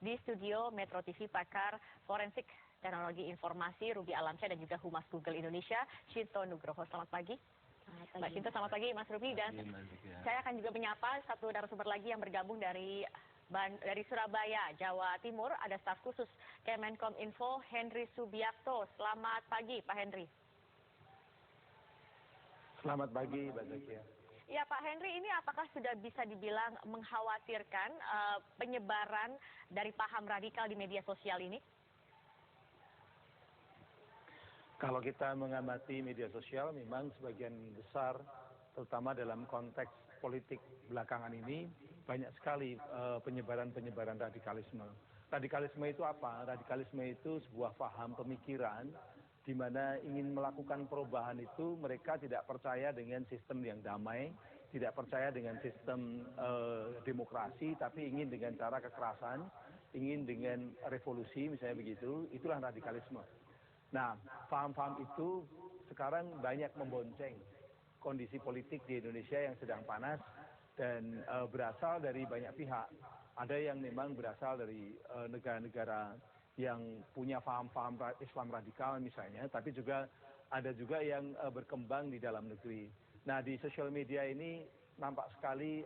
di studio Metro TV pakar forensik teknologi informasi Ruby Alamsyah dan juga Humas Google Indonesia Shinto Nugroho. Selamat pagi. Mbak Shinto, selamat pagi Mas Ruby. Dan saya akan juga menyapa satu narasumber lagi yang bergabung dari Surabaya, Jawa Timur. Ada staf khusus Kemenkominfo Henry Subiakto. Selamat pagi Pak Henry. Selamat pagi Mbak Zakia. Ya Pak Henry, ini apakah sudah bisa dibilang mengkhawatirkan penyebaran dari paham radikal di media sosial ini? Kalau kita mengamati media sosial, memang sebagian besar, terutama dalam konteks politik belakangan ini, banyak sekali penyebaran-penyebaran radikalisme. Radikalisme itu apa? Radikalisme itu sebuah paham pemikiran di mana ingin melakukan perubahan itu mereka tidak percaya dengan sistem yang damai, tidak percaya dengan sistem demokrasi, tapi ingin dengan cara kekerasan, ingin dengan revolusi misalnya begitu, itulah radikalisme. Nah, paham-paham itu sekarang banyak membonceng kondisi politik di Indonesia yang sedang panas dan berasal dari banyak pihak. Ada yang memang berasal dari negara-negara yang punya paham-paham Islam radikal misalnya, tapi juga ada juga yang berkembang di dalam negeri. Nah, di sosial media ini nampak sekali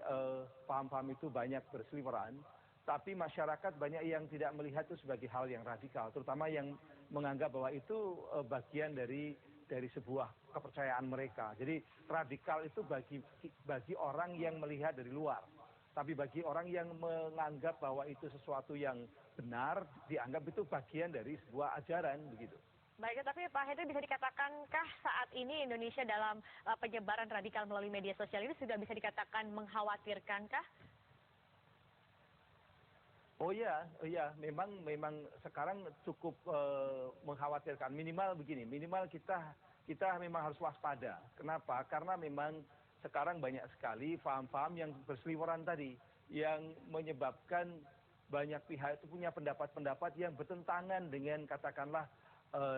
paham-paham itu banyak berseliweran, tapi masyarakat banyak yang tidak melihat itu sebagai hal yang radikal, terutama yang menganggap bahwa itu bagian dari sebuah kepercayaan mereka. Jadi radikal itu bagi orang yang melihat dari luar. Tapi bagi orang yang menganggap bahwa itu sesuatu yang benar, dianggap itu bagian dari sebuah ajaran begitu. Baik, tapi Pak Henry, bisa dikatakankah saat ini Indonesia dalam penyebaran radikal melalui media sosial ini sudah bisa dikatakan mengkhawatirkankah? Oh iya, memang sekarang cukup mengkhawatirkan. Minimal begini, minimal kita memang harus waspada. Kenapa? Karena memang sekarang banyak sekali paham-paham yang berseliweran tadi, yang menyebabkan banyak pihak itu punya pendapat-pendapat yang bertentangan dengan katakanlah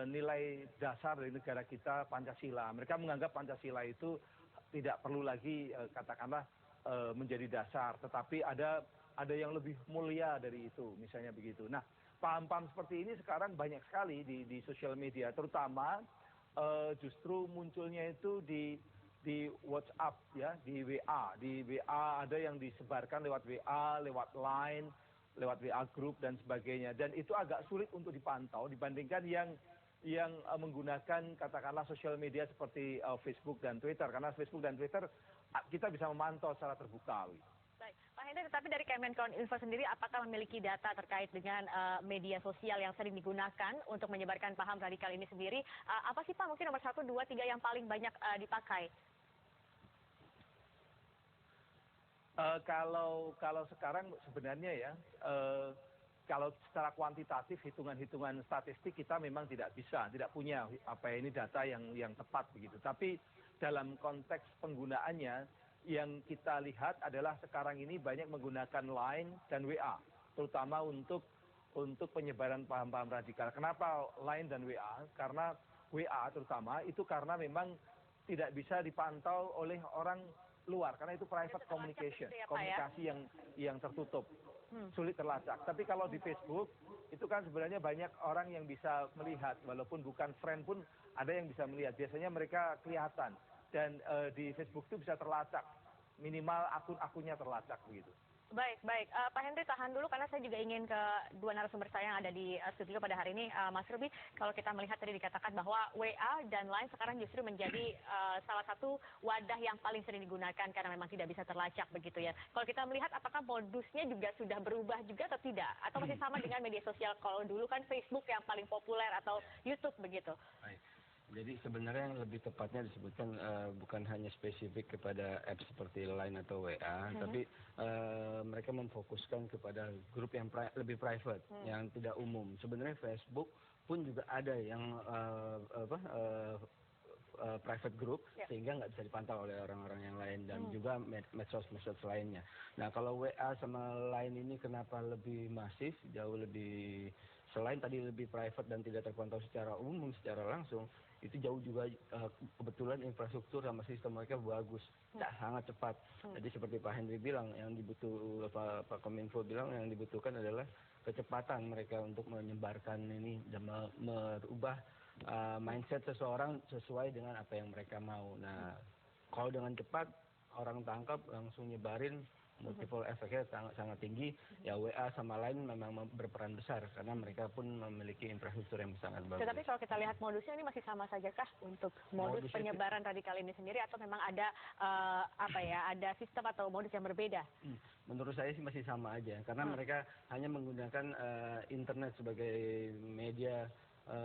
nilai dasar dari negara kita, Pancasila. Mereka menganggap Pancasila itu tidak perlu lagi katakanlah menjadi dasar, tetapi ada yang lebih mulia dari itu, misalnya begitu. Nah, paham-paham seperti ini sekarang banyak sekali di sosial media, terutama justru munculnya itu di WhatsApp ya, di WA ada yang disebarkan lewat WA, lewat Line, lewat WA Group dan sebagainya. Dan itu agak sulit untuk dipantau dibandingkan yang menggunakan katakanlah sosial media seperti Facebook dan Twitter, karena Facebook dan Twitter kita bisa memantau secara terbuka. Baik, Pak Henry, tetapi dari Kemenkominfo sendiri apakah memiliki data terkait dengan media sosial yang sering digunakan untuk menyebarkan paham radikal ini sendiri? Apa sih Pak mungkin nomor 1, 2, 3 yang paling banyak dipakai? Kalau sekarang sebenarnya ya, kalau secara kuantitatif hitungan-hitungan statistik kita memang tidak punya ini data yang tepat begitu. Tapi dalam konteks penggunaannya yang kita lihat adalah sekarang ini banyak menggunakan Line dan WA, terutama untuk penyebaran paham-paham radikal. Kenapa Line dan WA? Karena WA terutama itu karena memang tidak bisa dipantau oleh orang luar, karena itu private communication, komunikasi yang tertutup, sulit terlacak. Tapi kalau di Facebook itu kan sebenarnya banyak orang yang bisa melihat, walaupun bukan friend pun ada yang bisa melihat. Biasanya mereka kelihatan dan di Facebook itu bisa terlacak, minimal akun-akunnya terlacak begitu. Baik, Pak Henry tahan dulu karena saya juga ingin ke dua narasumber saya yang ada di studio pada hari ini. Mas Ruby, kalau kita melihat tadi dikatakan bahwa WA dan Line sekarang justru menjadi salah satu wadah yang paling sering digunakan karena memang tidak bisa terlacak begitu ya. Kalau kita melihat apakah modusnya juga sudah berubah juga atau tidak? Atau masih sama dengan media sosial kalau dulu kan Facebook yang paling populer atau YouTube begitu? Baik. Jadi sebenarnya yang lebih tepatnya disebutkan bukan hanya spesifik kepada apps seperti Line atau WA, tapi mereka memfokuskan kepada grup yang lebih private, yang tidak umum. Sebenarnya Facebook pun juga ada yang private group, sehingga nggak bisa dipantau oleh orang-orang yang lain, dan juga medsos lainnya. Nah, kalau WA sama Line ini kenapa lebih masif, jauh lebih, selain tadi lebih private dan tidak terpantau secara umum, secara langsung, itu jauh juga kebetulan infrastruktur sama sistem mereka bagus, sangat cepat. Jadi seperti Pak Henry bilang, yang Pak Kominfo bilang yang dibutuhkan adalah kecepatan mereka untuk menyebarkan ini dan merubah mindset seseorang sesuai dengan apa yang mereka mau. Nah, kalau dengan cepat orang tangkap langsung nyebarin, multiple efeknya sangat tinggi. Ya WA sama lain memang berperan besar karena mereka pun memiliki infrastruktur yang sangat bagus. Tetapi kalau kita lihat modusnya ini masih sama saja kah untuk modus penyebaran radikal ini sendiri, atau memang ada ada sistem atau modus yang berbeda? Menurut saya sih masih sama aja karena mereka hanya menggunakan internet sebagai media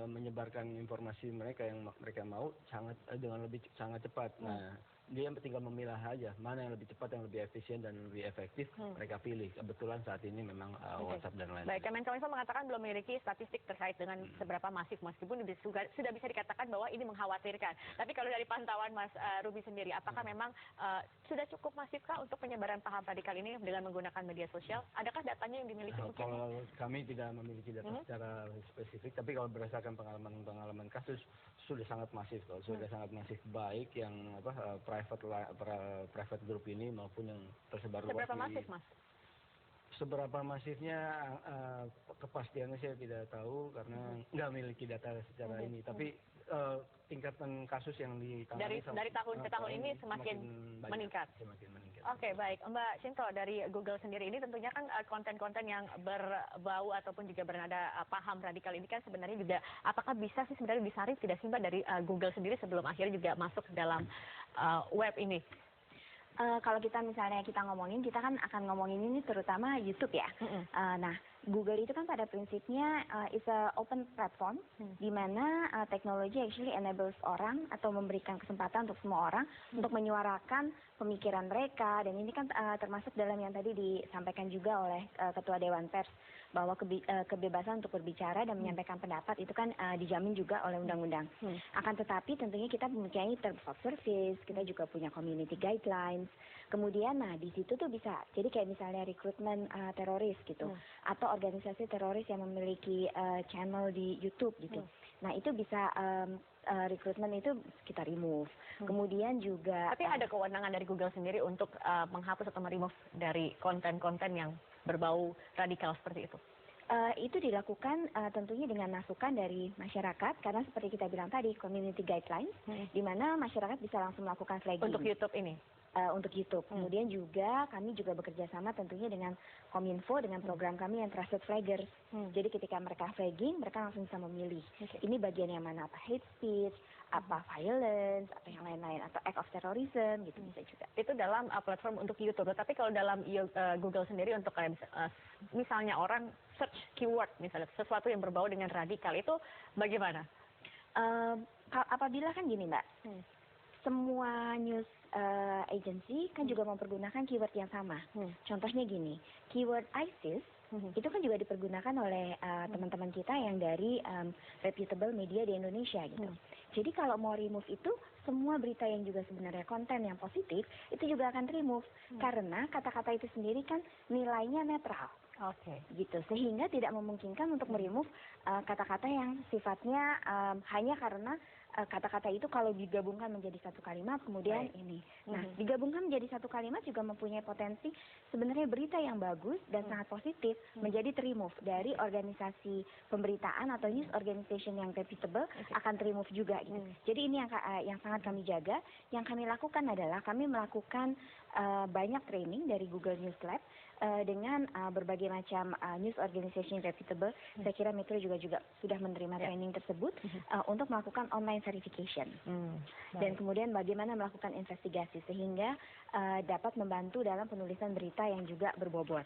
menyebarkan informasi mereka yang mereka mau dengan sangat cepat. Nah, dia tinggal memilah aja mana yang lebih cepat, yang lebih efisien dan lebih efektif, mereka pilih. Kebetulan saat ini memang WhatsApp dan lain-lain. Baik, Kemenkominfo mengatakan belum memiliki statistik terkait dengan seberapa masif, meskipun sudah bisa dikatakan bahwa ini mengkhawatirkan. Tapi kalau dari pantauan Mas Ruby sendiri, apakah memang sudah cukup masifkah untuk penyebaran paham radikal ini dengan menggunakan media sosial? Adakah datanya yang dimiliki? Kalau kami tidak memiliki data secara spesifik, tapi kalau berdasarkan pengalaman kasus sudah sangat masif, sudah sangat masif, baik yang private group ini maupun yang tersebar luas. Seberapa masif, Mas? Seberapa masifnya kepastiannya saya tidak tahu karena nggak memiliki data secara ini. Tapi tingkatan kasus yang ditangani dari tahun ke tahun ini semakin meningkat. Oke, baik. Mbak Shinto, dari Google sendiri ini tentunya kan konten-konten yang berbau ataupun juga bernada paham radikal ini kan sebenarnya juga apakah bisa sih sebenarnya disaring tidak sih Mbak dari Google sendiri sebelum akhirnya juga masuk ke dalam web ini? Kalau kita misalnya kita kan akan ngomongin ini terutama YouTube ya. Nah, Google itu kan pada prinsipnya is a open platform di mana teknologi actually enables orang atau memberikan kesempatan untuk semua orang untuk menyuarakan pemikiran mereka, dan ini kan termasuk dalam yang tadi disampaikan juga oleh Ketua Dewan Pers bahwa kebebasan untuk berbicara dan menyampaikan pendapat itu kan dijamin juga oleh undang-undang. Akan tetapi tentunya kita mempunyai terms of service, kita juga punya community guidelines. Kemudian di situ tuh bisa, jadi kayak misalnya rekrutmen teroris gitu, atau organisasi teroris yang memiliki channel di YouTube gitu. Nah itu bisa rekrutmen itu kita remove. Kemudian juga. Tapi ada kewenangan dari Google sendiri untuk menghapus atau meremove dari konten-konten yang berbau radikal seperti itu? Itu dilakukan tentunya dengan masukan dari masyarakat, karena seperti kita bilang tadi community guidelines, di mana masyarakat bisa langsung melakukan flagging. Untuk YouTube ini? Untuk YouTube. Kemudian juga kami juga bekerja sama tentunya dengan Kominfo dengan program kami yang Trusted Flaggers. Jadi ketika mereka flagging, mereka langsung bisa memilih. Ini bagian yang mana, apa hate speech, apa violence, atau yang lain-lain, atau act of terrorism, gitu bisa juga. Itu dalam platform untuk YouTube. Tapi kalau dalam Google sendiri untuk misalnya orang search keyword, misalnya sesuatu yang berbau dengan radikal, itu bagaimana? Apabila kan gini Mbak, semua news agency kan juga mempergunakan keyword yang sama. Contohnya gini, keyword ISIS itu kan juga dipergunakan oleh teman-teman kita yang dari reputable media di Indonesia gitu. Jadi kalau mau remove itu, semua berita yang juga sebenarnya konten yang positif itu juga akan remove karena kata-kata itu sendiri kan nilainya netral. Gitu, sehingga tidak memungkinkan untuk meremove kata-kata yang sifatnya hanya karena kata-kata itu kalau digabungkan menjadi satu kalimat kemudian ini. Nah, digabungkan menjadi satu kalimat juga mempunyai potensi sebenarnya berita yang bagus dan sangat positif menjadi remove dari organisasi pemberitaan atau news organization yang reputable akan remove juga gitu. Jadi ini yang sangat kami jaga. Yang kami lakukan adalah kami melakukan banyak training dari Google News Lab dengan berbagai macam news organization reputable. Saya kira Metro juga sudah menerima training tersebut untuk melakukan online verification. Dan kemudian bagaimana melakukan investigasi sehingga dapat membantu dalam penulisan berita yang juga berbobot.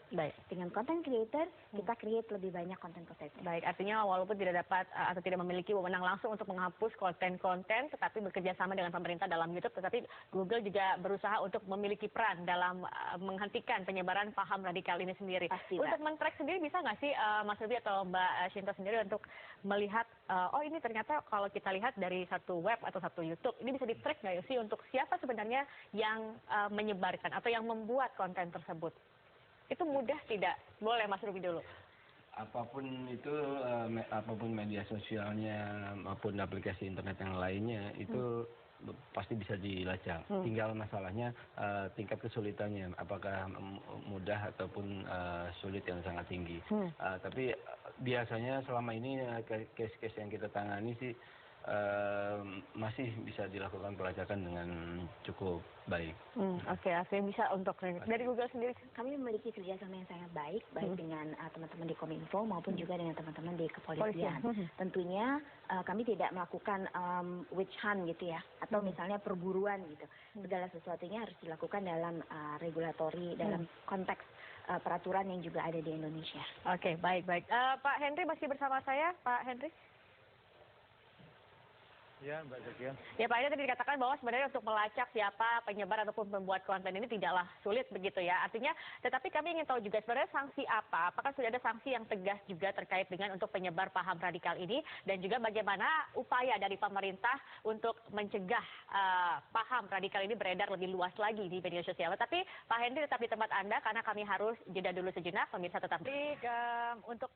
Dengan content creator, kita create lebih banyak konten positif. Baik, artinya walaupun tidak dapat atau tidak memiliki wewenang langsung untuk menghapus konten-konten, tetapi bekerja sama dengan pemerintah dalam YouTube, tetapi Google juga berusaha untuk memiliki peran dalam menghentikan penyebaran paham radikal ini sendiri. Pasti, untuk men-track sendiri bisa nggak sih Mas Ruby atau Mbak Shinto sendiri untuk melihat, oh ini ternyata kalau kita lihat dari satu web atau satu YouTube, ini bisa di-track nggak sih untuk siapa sebenarnya yang menyebarkan atau yang membuat konten tersebut? Itu mudah tidak? Boleh Mas Ruby dulu. Apapun itu, apapun media sosialnya maupun aplikasi internet yang lainnya itu pasti bisa dilacak. Tinggal masalahnya tingkat kesulitannya, apakah mudah ataupun sulit yang sangat tinggi. Tapi biasanya selama ini case-case yang kita tangani sih masih bisa dilakukan pelacakan dengan cukup baik. Oke, artinya bisa untuk dari Google sendiri. Kami memiliki kerjasama yang sangat baik, baik dengan teman-teman di Kominfo maupun juga dengan teman-teman di kepolisian. Tentunya kami tidak melakukan witch hunt gitu ya, atau misalnya perburuan gitu. Segala sesuatunya harus dilakukan dalam regulatori, dalam konteks peraturan yang juga ada di Indonesia. Oke, baik-baik. Pak Henry masih bersama saya, Pak Henry. Ya, Mbak Zakia. Ya, Pak, ini tadi dikatakan bahwa sebenarnya untuk melacak siapa penyebar ataupun pembuat konten ini tidaklah sulit begitu ya. Artinya, tetapi kami ingin tahu juga sebenarnya sanksi apa? Apakah sudah ada sanksi yang tegas juga terkait dengan untuk penyebar paham radikal ini? Dan juga bagaimana upaya dari pemerintah untuk mencegah paham radikal ini beredar lebih luas lagi di media sosial. Tapi Pak Henry tetap di tempat Anda karena kami harus jeda dulu sejenak. Pemirsa tetap untuk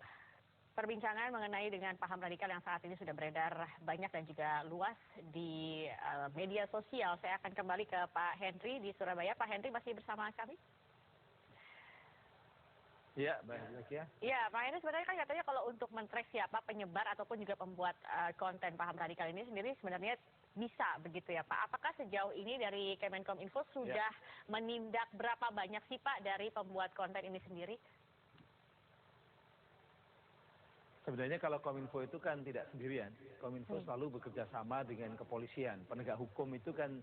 perbincangan mengenai dengan paham radikal yang saat ini sudah beredar banyak dan juga luas di media sosial. Saya akan kembali ke Pak Henry di Surabaya. Pak Henry masih bersama kami? Ya, baik ya. Ya, Pak Henry sebenarnya kan katanya kalau untuk men-track siapa penyebar ataupun juga pembuat konten paham radikal ini sendiri sebenarnya bisa begitu ya Pak. Apakah sejauh ini dari Kemenkominfo sudah menindak berapa banyak sih Pak dari pembuat konten ini sendiri? Sebenarnya kalau Kominfo itu kan tidak sendirian. Kominfo selalu bekerja sama dengan kepolisian. Penegak hukum itu kan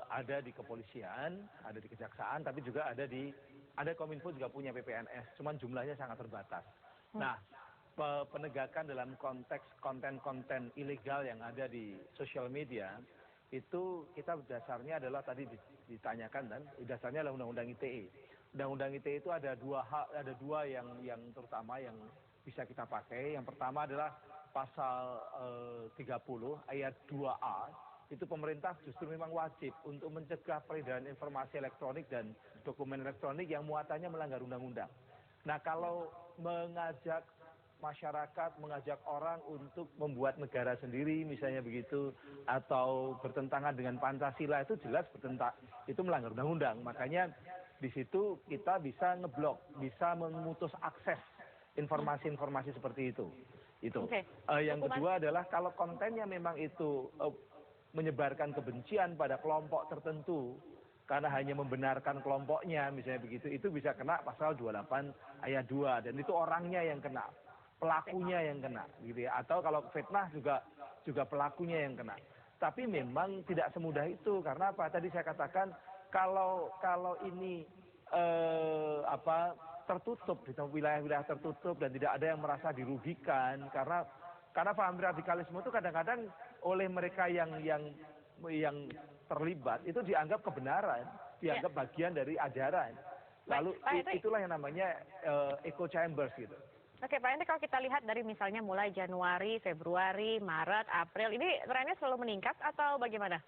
ada di kepolisian, ada di kejaksaan, tapi juga ada Kominfo juga punya PPNS, cuman jumlahnya sangat terbatas. Nah, penegakan dalam konteks konten-konten ilegal yang ada di sosial media, itu kita dasarnya adalah tadi ditanyakan dan dasarnya adalah Undang-Undang ITE. Undang-Undang ITE itu ada dua yang terutama yang bisa kita pakai. Yang pertama adalah pasal 30 ayat 2A. Itu pemerintah justru memang wajib untuk mencegah peredaran informasi elektronik dan dokumen elektronik yang muatannya melanggar undang-undang. Nah, kalau mengajak masyarakat, mengajak orang untuk membuat negara sendiri misalnya begitu, atau bertentangan dengan Pancasila, itu jelas itu melanggar undang-undang. Makanya di situ kita bisa ngeblok, bisa memutus akses informasi-informasi seperti itu. Yang kedua adalah kalau kontennya memang itu menyebarkan kebencian pada kelompok tertentu karena hanya membenarkan kelompoknya misalnya begitu, itu bisa kena pasal 28 ayat 2 dan itu orangnya yang kena, pelakunya yang kena gitu ya. Atau kalau fitnah juga pelakunya yang kena. Tapi memang tidak semudah itu karena apa? Tadi saya katakan kalau ini tertutup di wilayah-wilayah tertutup dan tidak ada yang merasa dirugikan karena paham radikalisme itu kadang-kadang oleh mereka yang terlibat itu dianggap kebenaran, dianggap bagian dari ajaran. Lalu itulah yang namanya echo chambers gitu. Oke, Pak Henry, kalau kita lihat dari misalnya mulai Januari, Februari, Maret, April, ini trennya selalu meningkat atau bagaimana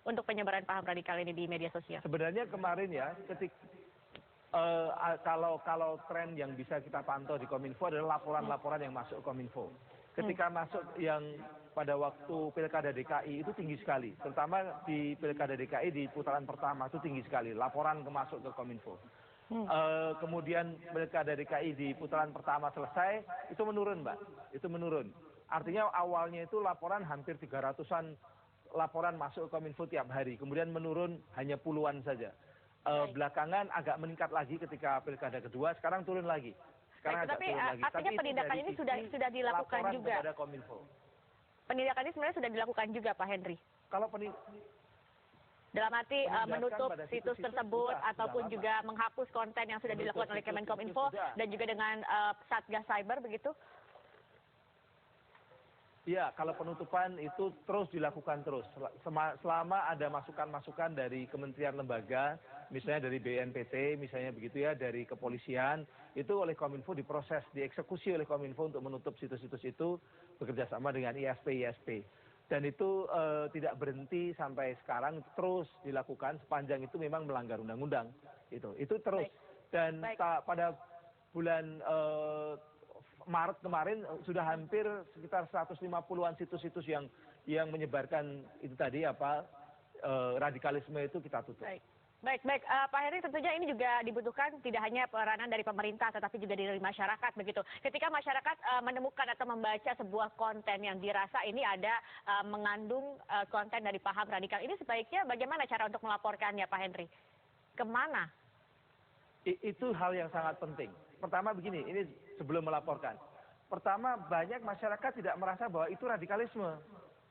untuk penyebaran paham radikal ini di media sosial? Sebenarnya kemarin ya, kalau tren yang bisa kita pantau di Kominfo adalah laporan-laporan yang masuk Kominfo. Ketika masuk yang pada waktu Pilkada DKI itu tinggi sekali, terutama di Pilkada DKI di putaran pertama itu tinggi sekali, laporan masuk ke Kominfo. Kemudian Pilkada DKI di putaran pertama selesai, itu menurun Mbak, itu menurun. Artinya awalnya itu laporan hampir 300-an laporan masuk ke Kominfo tiap hari, kemudian menurun hanya puluhan saja. Belakangan agak meningkat lagi ketika Pilkada kedua, sekarang turun lagi. Tapi artinya penindakan ini sudah dilakukan juga. Penindakan ini sebenarnya sudah dilakukan juga Pak Henry. Kalau dalam arti menutup situs tersebut ataupun juga menghapus konten yang sudah dilakukan oleh Kemenkominfo dan juga dengan Satgas Cyber begitu? Iya, kalau penutupan itu terus dilakukan terus. Selama ada masukan-masukan dari kementerian lembaga, misalnya dari BNPT, misalnya begitu ya, dari kepolisian, itu oleh Kominfo diproses, dieksekusi oleh Kominfo untuk menutup situs-situs itu bekerjasama dengan ISP. Dan itu tidak berhenti sampai sekarang, terus dilakukan sepanjang itu memang melanggar undang-undang. Itu terus. Dan pada bulan Maret kemarin sudah hampir sekitar 150-an situs-situs yang menyebarkan itu tadi radikalisme itu kita tutup. Baik, Pak Heri, tentunya ini juga dibutuhkan tidak hanya peranan dari pemerintah, tetapi juga dari masyarakat begitu. Ketika masyarakat menemukan atau membaca sebuah konten yang dirasa ini ada mengandung konten dari paham radikal, ini sebaiknya bagaimana cara untuk melaporkannya, Pak Henry? Kemana? Itu hal yang sangat penting. Pertama begini, ini sebelum melaporkan. Pertama, banyak masyarakat tidak merasa bahwa itu radikalisme.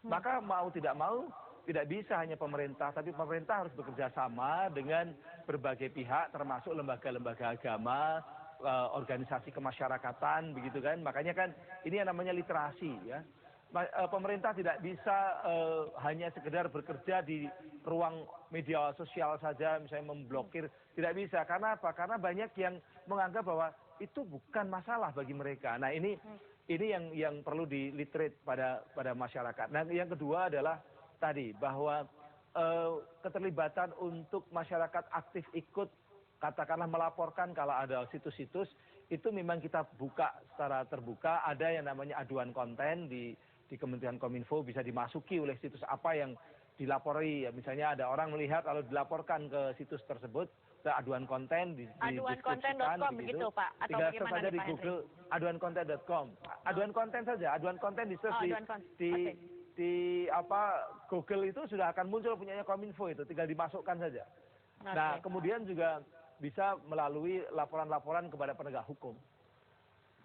Maka mau tidak mau, tidak bisa hanya pemerintah, tapi pemerintah harus bekerja sama dengan berbagai pihak, termasuk lembaga-lembaga agama, organisasi kemasyarakatan, begitu kan. Makanya kan ini yang namanya literasi ya. Pemerintah tidak bisa hanya sekedar bekerja di ruang media sosial saja, misalnya memblokir, tidak bisa. Karena apa? Karena banyak yang menganggap bahwa itu bukan masalah bagi mereka. Nah ini yang perlu diliterate pada masyarakat. Nah yang kedua adalah tadi bahwa keterlibatan untuk masyarakat aktif ikut, katakanlah melaporkan kalau ada situs-situs, itu memang kita buka secara terbuka. Ada yang namanya aduan konten di Kementerian Kominfo, bisa dimasuki oleh situs apa yang dilapori. Ya, misalnya ada orang melihat kalau dilaporkan ke situs tersebut, ke aduan konten aduankonten.com begitu Pak, atau tinggal bagaimana search saja di Pak Google aduankonten.com. Aduan konten saja, aduan konten di search di Google itu sudah akan muncul punyanya Kominfo, itu tinggal dimasukkan saja. Nah kemudian juga bisa melalui laporan-laporan kepada penegak hukum.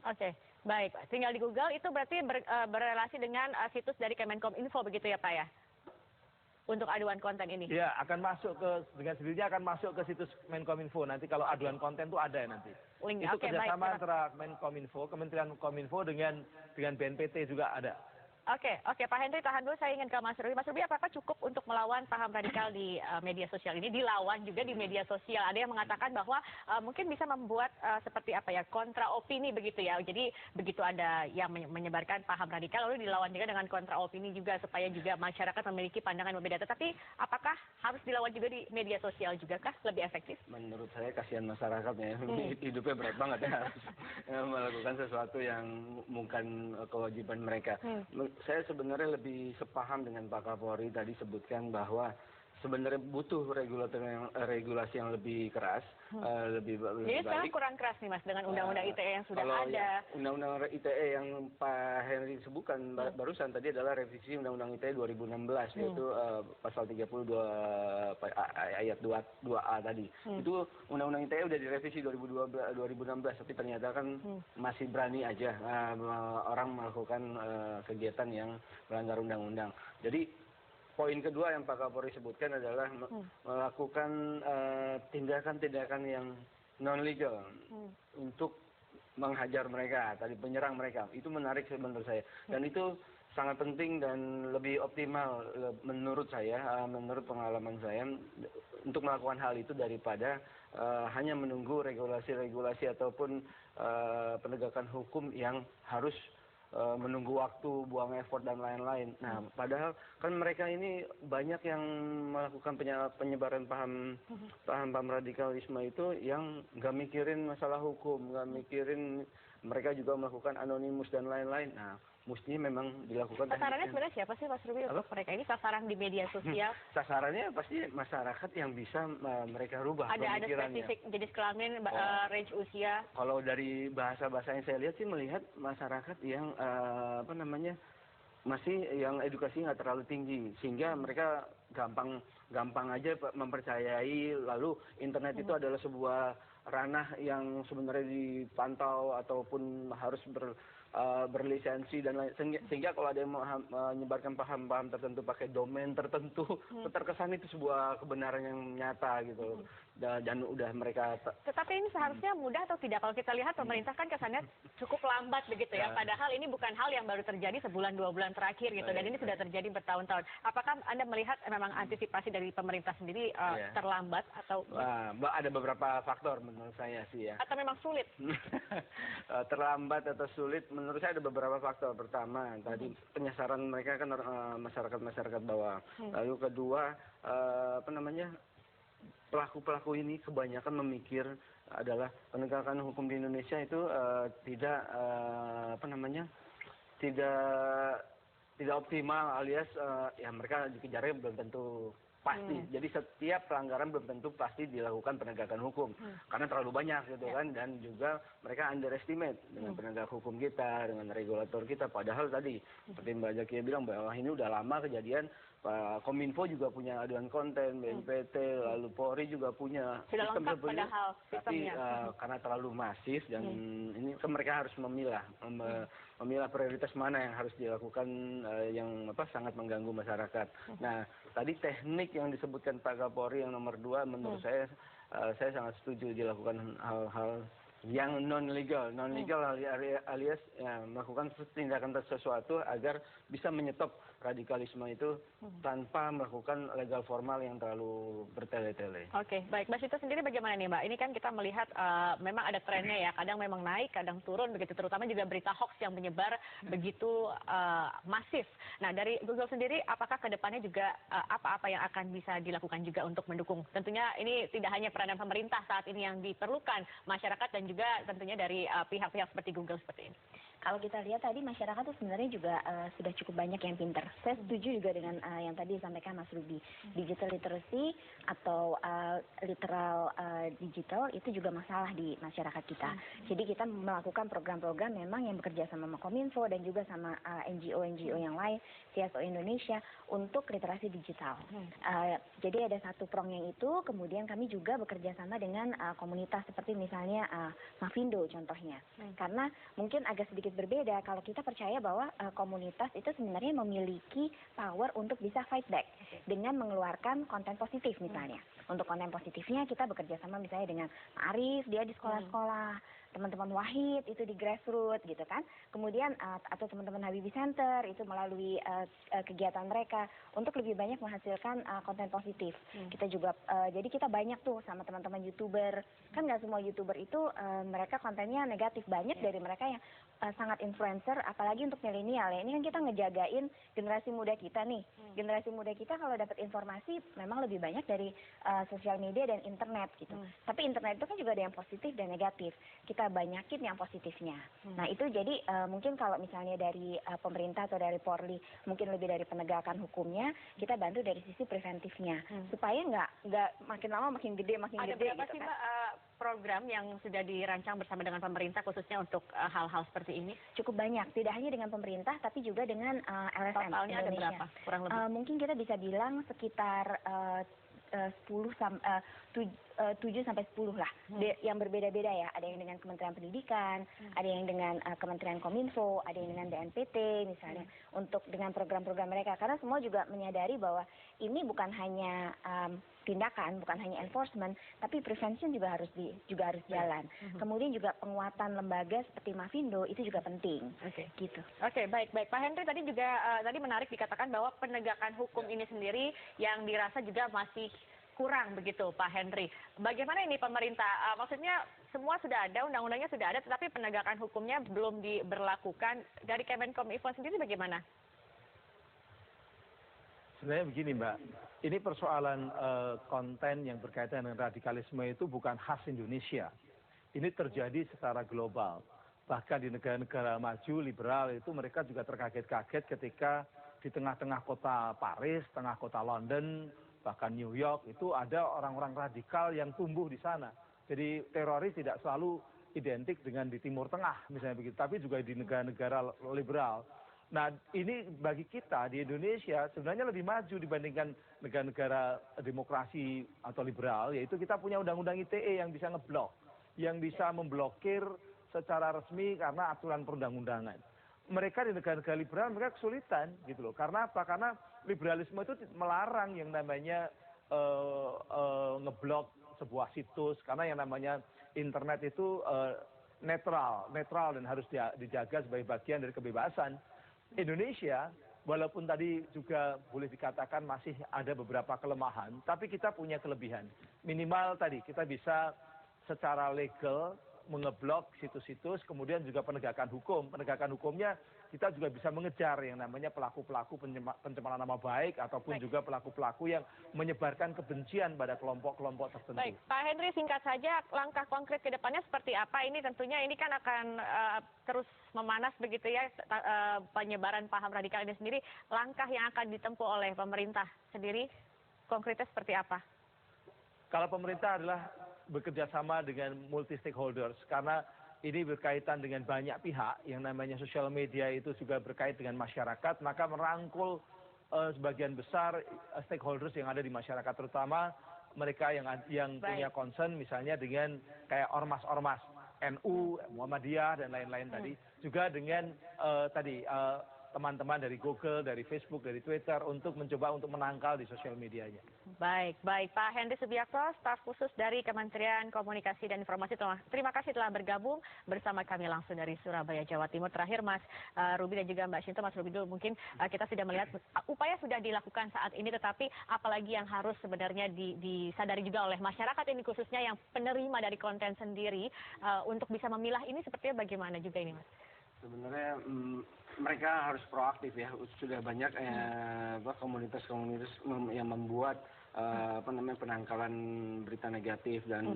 Oke, baik. Tinggal di Google, itu berarti berrelasi dengan situs dari Kemenkominfo begitu ya Pak ya? Untuk aduan konten ini? Iya, akan masuk dengan sendirinya akan masuk ke situs Menkominfo. Nanti kalau aduan konten itu ada nanti. Link. Itu kerjasama antara Menkominfo, Kementerian Kominfo dengan BNPT juga ada. Oke, Pak Henry, tahan dulu, saya ingin ke Mas Ruby. Mas Ruby, apakah cukup untuk melawan paham radikal di media sosial ini? Dilawan juga di media sosial. Ada yang mengatakan bahwa mungkin bisa membuat seperti kontra opini begitu ya. Jadi begitu ada yang menyebarkan paham radikal, lalu dilawan juga dengan kontra opini juga, supaya juga masyarakat memiliki pandangan berbeda. Tetapi apakah harus dilawan juga di media sosial juga kah? Lebih efektif? Menurut saya kasihan masyarakatnya, hidupnya berat banget ya, melakukan sesuatu yang bukan kewajiban mereka. Saya sebenarnya lebih sepaham dengan Pak Kapolri tadi sebutkan bahwa sebenarnya butuh regulasi yang lebih keras, lebih baik. Jadi sekarang kurang keras nih Mas dengan Undang-Undang ITE yang sudah ada. Undang-Undang ITE yang Pak Henry sebutkan barusan tadi adalah revisi Undang-Undang ITE 2016, yaitu pasal 32 ayat 2A tadi. Itu Undang-Undang ITE udah direvisi 2016, tapi ternyata kan masih berani aja orang melakukan kegiatan yang melanggar undang-undang. Jadi poin kedua yang Pak Kapolri sebutkan adalah melakukan tindakan-tindakan yang non-legal untuk menghajar mereka, tadi penyerang mereka. Itu menarik menurut saya. Dan itu sangat penting dan lebih optimal menurut saya, menurut pengalaman saya, untuk melakukan hal itu daripada hanya menunggu regulasi-regulasi ataupun penegakan hukum yang harus menunggu waktu, buang effort dan lain-lain. Nah, padahal kan mereka ini banyak yang melakukan penyebaran paham radikalisme itu yang nggak mikirin masalah hukum, nggak mikirin, mereka juga melakukan anonimus dan lain-lain. Nah, mestinya memang dilakukan. Sasarannya sebenarnya siapa sih Mas Ruby untuk mereka ini, sasaran di media sosial? Sasarannya pasti masyarakat yang bisa mereka rubah ada pemikirannya. spesifik jenis kelamin, range usia? Kalau dari bahasa-bahasa yang saya lihat sih melihat masyarakat yang masih yang edukasi nggak terlalu tinggi, sehingga mereka gampang aja mempercayai. Lalu internet itu adalah sebuah ranah yang sebenarnya dipantau ataupun harus berlisensi dan lain, sehingga kalau ada yang menyebarkan paham-paham tertentu pakai domain tertentu, terkesan itu sebuah kebenaran yang nyata gitu, dan udah mereka. Tetapi ini seharusnya mudah atau tidak? Kalau kita lihat pemerintah kan kesannya cukup lambat begitu ya, padahal ini bukan hal yang baru terjadi sebulan 2 bulan terakhir gitu, dan ini sudah terjadi bertahun-tahun. Apakah Anda melihat memang antisipasi dari pemerintah sendiri terlambat atau? Ada beberapa faktor menurut saya sih ya. Atau memang sulit? Terlambat atau sulit? Menurut saya ada beberapa faktor. Pertama, tadi penyasaran mereka kan masyarakat bawah. Lalu kedua, pelaku-pelaku ini kebanyakan memikir adalah penegakan hukum di Indonesia itu tidak apa namanya, tidak optimal, alias ya mereka dikejarnya belum tentu pasti. Jadi setiap pelanggaran belum tentu pasti dilakukan penegakan hukum karena terlalu banyak gitu kan, dan juga mereka underestimate dengan penegak hukum kita, dengan regulator kita. Padahal tadi seperti Mbak Zakia bilang bahwa ini udah lama kejadian. Pak Kominfo juga punya aduan konten, BNPT, lalu Polri juga punya sudah sistem lengkap sebenarnya. padahal Tapi sistemnya. karena terlalu masif dan ini kan mereka harus memilah prioritas mana yang harus dilakukan yang sangat mengganggu masyarakat. Nah, tadi teknik yang disebutkan Pak Kapolri yang nomor 2 menurut saya sangat setuju dilakukan hal-hal yang non legal alias melakukan tindakan sesuatu agar bisa menyetop radikalisme itu tanpa melakukan legal formal yang terlalu bertele-tele. Oke, baik. Mbak Sita sendiri bagaimana nih Mbak? Ini kan kita melihat memang ada trennya ya, kadang memang naik, kadang turun begitu, terutama juga berita hoax yang menyebar begitu masif. Nah, dari Google sendiri, apakah ke depannya juga apa-apa yang akan bisa dilakukan juga untuk mendukung? Tentunya ini tidak hanya peranan pemerintah saat ini yang diperlukan, masyarakat dan juga tentunya dari pihak-pihak seperti Google seperti ini. Kalau kita lihat tadi masyarakat tuh sebenarnya juga sudah cukup banyak yang pinter. Saya setuju juga dengan yang tadi disampaikan Mas Ruby. Digital literacy atau literal digital itu juga masalah di masyarakat kita. Jadi kita melakukan program-program memang yang bekerja sama Kominfo dan juga sama NGO-NGO yang lain, CSO Indonesia untuk literasi digital. Jadi ada satu prongnya itu, kemudian kami juga bekerja sama dengan komunitas seperti misalnya Mavindo contohnya. Karena mungkin agak sedikit berbeda kalau kita percaya bahwa komunitas itu sebenarnya memiliki power untuk bisa fight back dengan mengeluarkan konten positif misalnya. Untuk konten positifnya kita bekerja sama misalnya dengan Arif, dia di sekolah-sekolah, teman-teman Wahid itu di grassroots gitu kan. Kemudian atau teman-teman Habibie Center itu melalui kegiatan mereka untuk lebih banyak menghasilkan konten positif. Kita juga jadi kita banyak tuh sama teman-teman YouTuber. Kan nggak semua YouTuber itu mereka kontennya negatif, banyak dari mereka yang sangat influencer, apalagi untuk milenial ya. Ini kan kita ngejagain generasi muda kita nih. Generasi muda kita kalau dapat informasi memang lebih banyak dari sosial media dan internet gitu. Tapi internet itu kan juga ada yang positif dan negatif. Kita banyakin yang positifnya. Nah itu jadi mungkin kalau misalnya dari pemerintah atau dari Polri mungkin lebih dari penegakan hukumnya, kita bantu dari sisi preventifnya supaya nggak makin lama makin gede Ada gede berapa gitu sih kan. Mbak program yang sudah dirancang bersama dengan pemerintah khususnya untuk hal-hal seperti ini? Cukup banyak, tidak hanya dengan pemerintah tapi juga dengan LSM Totalnya ada Indonesia. berapa kurang lebih? Mungkin kita bisa bilang sekitar 7 sampai 10 lah, yang berbeda-beda ya. Ada yang dengan Kementerian Pendidikan, ada yang dengan Kementerian Kominfo, ada yang dengan BNPT misalnya, untuk dengan program-program mereka. Karena semua juga menyadari bahwa ini bukan hanya tindakan, bukan hanya enforcement, tapi prevention juga harus jalan. Kemudian juga penguatan lembaga seperti Mavindo itu juga penting. Gitu. Oke, baik. Pak Henry tadi juga tadi menarik dikatakan bahwa penegakan hukum ini sendiri yang dirasa juga masih kurang begitu Pak Henry. Bagaimana ini pemerintah? Maksudnya semua sudah ada, undang-undangnya sudah ada, tetapi penegakan hukumnya belum diberlakukan. Dari Kemenkominfo sendiri bagaimana? Sebenarnya begini Mbak, ini persoalan konten yang berkaitan dengan radikalisme itu bukan khas Indonesia. Ini terjadi secara global. Bahkan di negara-negara maju, liberal itu mereka juga terkaget-kaget ketika di tengah-tengah kota Paris, tengah kota London, bahkan New York itu ada orang-orang radikal yang tumbuh di sana. Jadi teroris tidak selalu identik dengan di Timur Tengah misalnya begitu, tapi juga di negara-negara liberal. Nah ini bagi kita di Indonesia sebenarnya lebih maju dibandingkan negara-negara demokrasi atau liberal, yaitu kita punya undang-undang ITE yang bisa ngeblok, yang bisa memblokir secara resmi karena aturan perundang-undangan. Mereka di negara-negara liberal mereka kesulitan gitu loh. Karena apa? Karena liberalisme itu melarang yang namanya ngeblok sebuah situs, karena yang namanya internet itu netral dan harus dijaga sebagai bagian dari kebebasan. Indonesia walaupun tadi juga boleh dikatakan masih ada beberapa kelemahan, tapi kita punya kelebihan. Minimal tadi kita bisa secara legal mengeblok situs-situs, kemudian juga penegakan hukum. Penegakan hukumnya kita juga bisa mengejar yang namanya pelaku-pelaku pencemaran nama baik ataupun juga pelaku-pelaku yang menyebarkan kebencian pada kelompok-kelompok tertentu. Baik, Pak Henry, singkat saja langkah konkret ke depannya seperti apa? Ini tentunya ini kan akan terus memanas begitu ya, penyebaran paham radikal ini sendiri. Langkah yang akan ditempuh oleh pemerintah sendiri konkretnya seperti apa? Kalau pemerintah adalah bekerja sama dengan multi stakeholders, karena ini berkaitan dengan banyak pihak, yang namanya sosial media itu juga berkait dengan masyarakat, maka merangkul sebagian besar stakeholders yang ada di masyarakat, terutama mereka yang punya concern misalnya dengan kayak ormas-ormas NU, Muhammadiyah dan lain-lain tadi, juga dengan teman-teman dari Google, dari Facebook, dari Twitter untuk mencoba untuk menangkal di sosial medianya. Baik, Pak Henry Subiakto, staf khusus dari Kementerian Komunikasi dan Informasi. Terima kasih telah bergabung bersama kami langsung dari Surabaya, Jawa Timur. Terakhir, Mas Ruby dan juga Mbak Shinto, Mas Ruby dulu, mungkin kita sudah melihat upaya sudah dilakukan saat ini, tetapi apalagi yang harus sebenarnya disadari juga oleh masyarakat ini, khususnya yang penerima dari konten sendiri, untuk bisa memilah ini sepertinya bagaimana juga ini, Mas? Sebenarnya mereka harus proaktif ya. Sudah banyak komunitas-komunitas yang membuat penangkalan berita negatif dan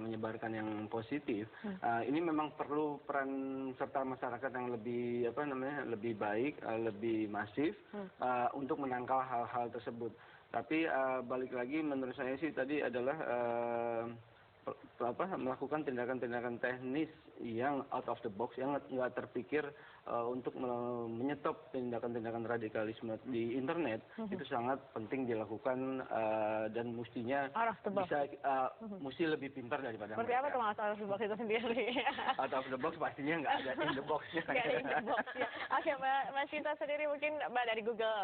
menyebarkan yang positif. Ini memang perlu peran serta masyarakat yang lebih baik, lebih masif untuk menangkal hal-hal tersebut. Tapi balik lagi menurut saya sih tadi adalah melakukan tindakan-tindakan teknis yang out of the box, yang nggak terpikir untuk menyetop tindakan-tindakan radikalisme di internet. Itu sangat penting dilakukan dan mestinya mesti lebih pintar daripada seperti mereka. Apa tuh Mas out of the box itu sendiri? Out of the box pastinya nggak ada in the box-nya. Nggak ada in the box, ya. Oke, Mbak Shinto sendiri, mungkin Mbak dari Google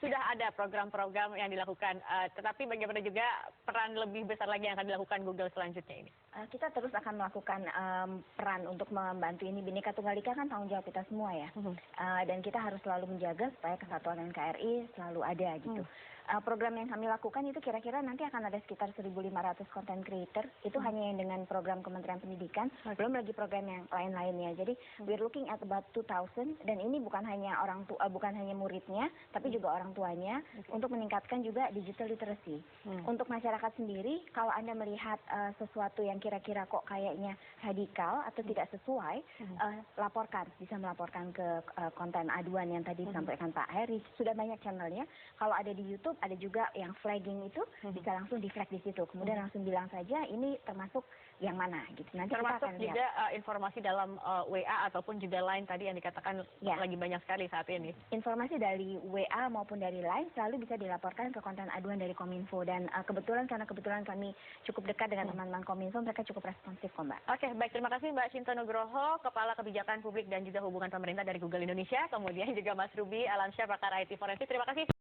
sudah ada program-program yang dilakukan, tetapi bagaimana juga peran lebih besar lagi yang akan dilakukan Google selanjutnya ini? Kita terus akan melakukan peran untuk membantu ini. Bhinneka Tunggal Ika kan tanggung jawab kita semua ya. Dan kita harus selalu menjaga supaya kesatuan NKRI selalu ada gitu. Program yang kami lakukan itu kira-kira nanti akan ada sekitar 1.500 content creator. Itu hanya yang dengan program Kementerian Pendidikan, belum lagi program yang lain-lainnya. Jadi we're looking at about 2,000, dan ini bukan hanya bukan hanya muridnya, tapi juga orang tuanya, untuk meningkatkan juga digital literacy. Untuk masyarakat sendiri, kalau Anda melihat sesuatu yang kira-kira kok kayaknya radikal atau tidak sesuai, laporkan, bisa melaporkan ke konten aduan yang tadi disampaikan Pak Heri. Sudah banyak channelnya. Kalau ada di YouTube, ada juga yang flagging itu, bisa langsung di flag di situ. Kemudian langsung bilang saja ini termasuk yang mana gitu. Nanti termasuk kita akan juga informasi dalam WA ataupun juga Line tadi yang dikatakan lagi banyak sekali saat ini. Informasi dari WA maupun dari Line selalu bisa dilaporkan ke konten aduan dari Kominfo, dan karena kebetulan kami cukup dekat dengan teman-teman Kominfo, mereka cukup responsif kok, Mbak. Oke, baik, terima kasih Mbak Shinto Nugroho, Kepala Kebijakan Publik dan juga Hubungan Pemerintah dari Google Indonesia, kemudian juga Mas Ruby Alamsyah, pakar IT forensik. Terima kasih.